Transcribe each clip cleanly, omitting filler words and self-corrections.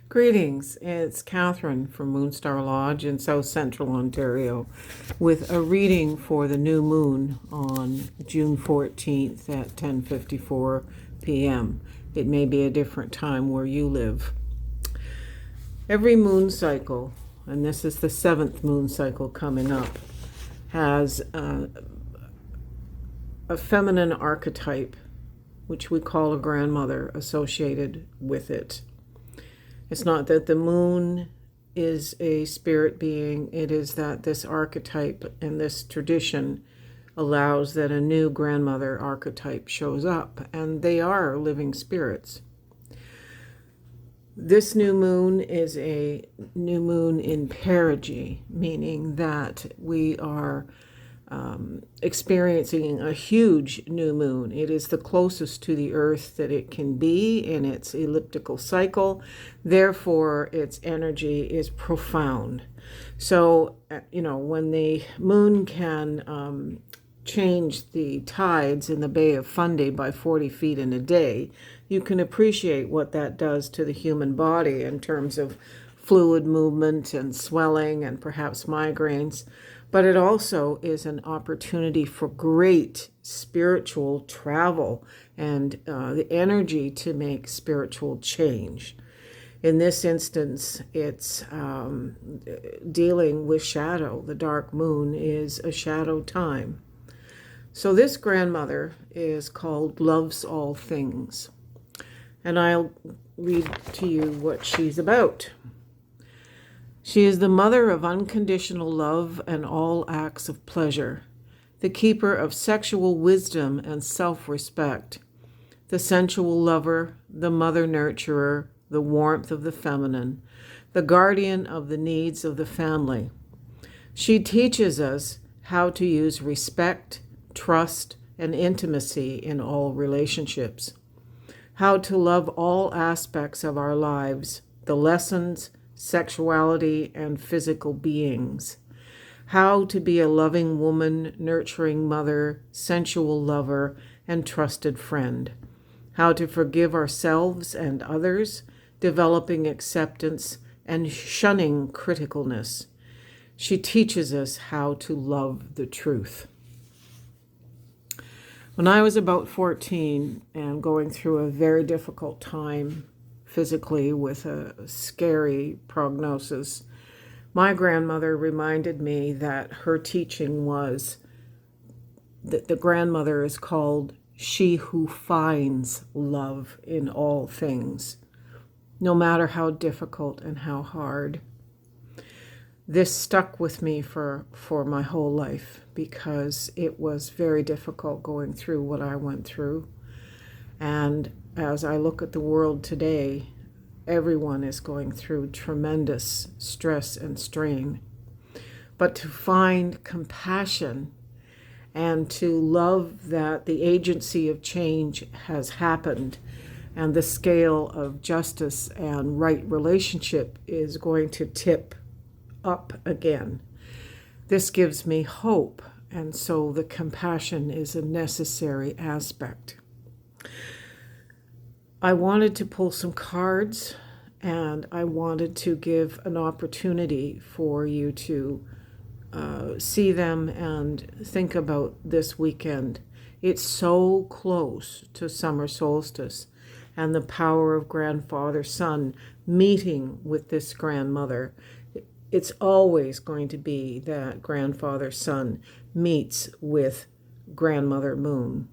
Greetings, it's Catherine from Moonstarlodge in South Central Ontario with a reading for the new moon on June 14th at 10:54 p.m. It may be a different time where you live. Every moon cycle, and this is the 7th moon cycle coming up, has a feminine archetype, which we call a grandmother, associated with it. It's not that the moon is a spirit being, it is that this archetype and this tradition allows that a new grandmother archetype shows up, and they are living spirits. This new moon is a new moon in perigee, meaning that we are experiencing a huge new moon. It is the closest to the earth that it can be in its elliptical cycle. Therefore, its energy is profound. So, when the moon can change the tides in the Bay of Fundy by 40 feet in a day, you can appreciate what that does to the human body in terms of fluid movement and swelling and perhaps migraines. But it also is an opportunity for great spiritual travel and the energy to make spiritual change. In this instance, it's dealing with shadow. The dark moon is a shadow time. So this grandmother is called Loves All Things. And I'll read to you what she's about. She is the mother of unconditional love and all acts of pleasure, the keeper of sexual wisdom and self-respect, the sensual lover, the mother nurturer, the warmth of the feminine, the guardian of the needs of the family. She teaches us how to use respect, trust, and intimacy in all relationships, how to love all aspects of our lives, the lessons, sexuality, and physical beings, how to be a loving woman, nurturing mother, sensual lover, and trusted friend, how to forgive ourselves and others, developing acceptance and shunning criticalness. She teaches us how to love the truth. When I was about 14 and going through a very difficult time physically with a scary prognosis, my grandmother reminded me that her teaching was that the grandmother is called she who finds love in all things, no matter how difficult and how hard. This stuck with me for my whole life because it was very difficult going through what I went through. And as I look at the world today, everyone is going through tremendous stress and strain. But to find compassion and to love that the agency of change has happened and the scale of justice and right relationship is going to tip up again. This gives me hope, and so the compassion is a necessary aspect. I wanted to pull some cards, and I wanted to give an opportunity for you to see them and think about this weekend. It's so close to summer solstice and the power of grandfather-son meeting with this grandmother. It's always going to be that grandfather-son meets with grandmother moon.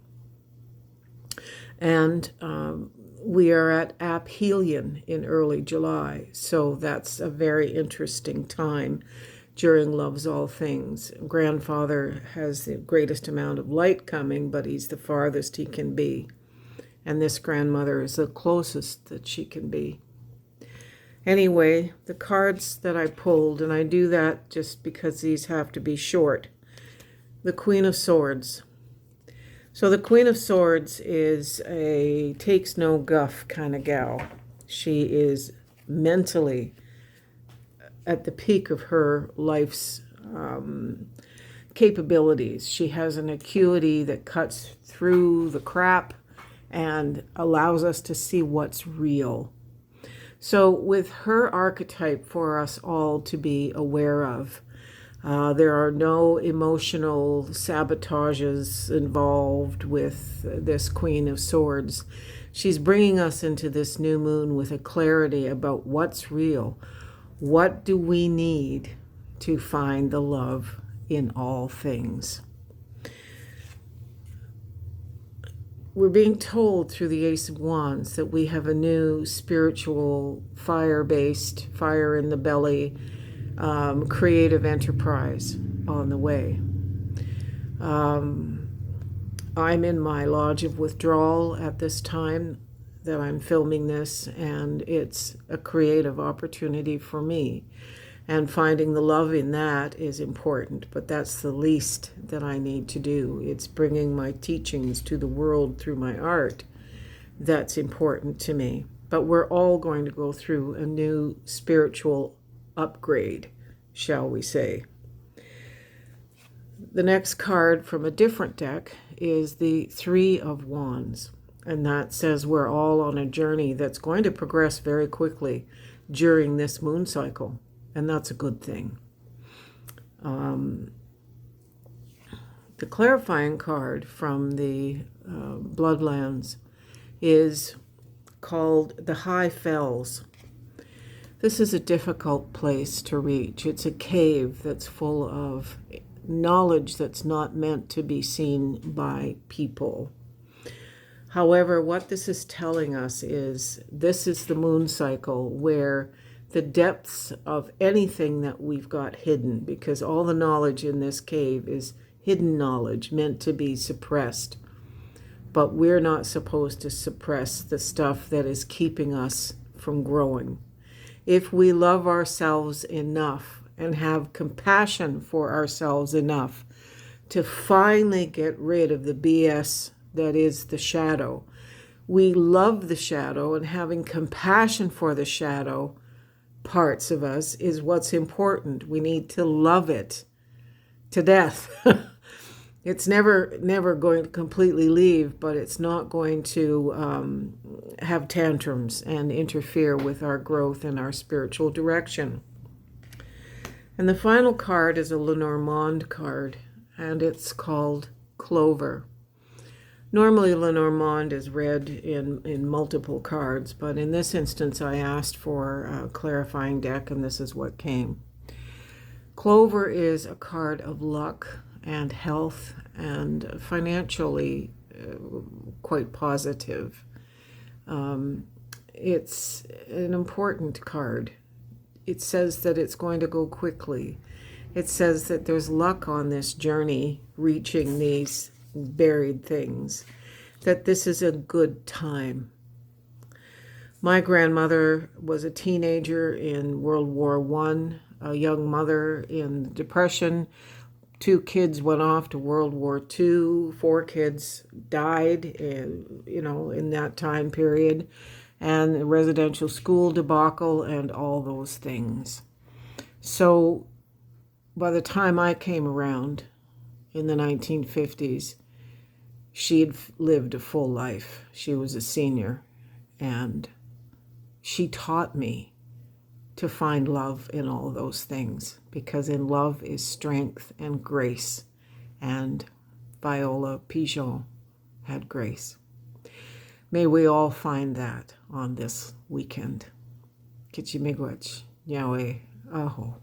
And we are at aphelion in early July, so that's a very interesting time during Loves All Things. Grandfather has the greatest amount of light coming, but he's the farthest he can be. And this grandmother is the closest that she can be. Anyway, the cards that I pulled, and I do that just because these have to be short. The Queen of Swords. So the Queen of Swords is a takes no guff kind of gal. She is mentally at the peak of her life's capabilities. She has an acuity that cuts through the crap and allows us to see what's real. So with her archetype for us all to be aware of, there are no emotional sabotages involved with this Queen of Swords. She's bringing us into this new moon with a clarity about what's real. What do we need to find the love in all things? We're being told through the Ace of Wands that we have a new spiritual fire-based, fire in the belly, creative enterprise on the way. I'm in my lodge of withdrawal at this time that I'm filming this, and it's a creative opportunity for me. And finding the love in that is important, but that's the least that I need to do. It's bringing my teachings to the world through my art that's important to me. But we're all going to go through a new spiritual upgrade, shall we say. The next card from a different deck is the Three of Wands, and that says we're all on a journey that's going to progress very quickly during this moon cycle. And that's a good thing. The clarifying card from the Bloodlands is called the High Fells. This is a difficult place to reach. It's a cave that's full of knowledge that's not meant to be seen by people. However, what this is telling us is this is the moon cycle where the depths of anything that we've got hidden, because all the knowledge in this cave is hidden knowledge meant to be suppressed. But we're not supposed to suppress the stuff that is keeping us from growing. If we love ourselves enough and have compassion for ourselves enough to finally get rid of the BS that is the shadow, we love the shadow, and having compassion for the shadow parts of us is what's important. We need to love it to death. It's never going to completely leave, but it's not going to have tantrums and interfere with our growth and our spiritual direction. And the final card is a Lenormand card, and it's called Clover. Normally, Lenormand is read in multiple cards, but in this instance, I asked for a clarifying deck, and this is what came. Clover is a card of luck and health and financially quite positive. It's an important card. It says that it's going to go quickly. It says that there's luck on this journey reaching these buried things, that this is a good time. My grandmother was a teenager in World War I, a young mother in the Depression. 2 kids went off to World War II. 4 kids died, in that time period, and the residential school debacle and all those things. So by the time I came around in the 1950s, she had lived a full life. She was a senior, and she taught me to find love in all those things, because in love is strength and grace, and Viola Pigeon had grace. May we all find that on this weekend. Kichimigwech, Yahweh, Aho.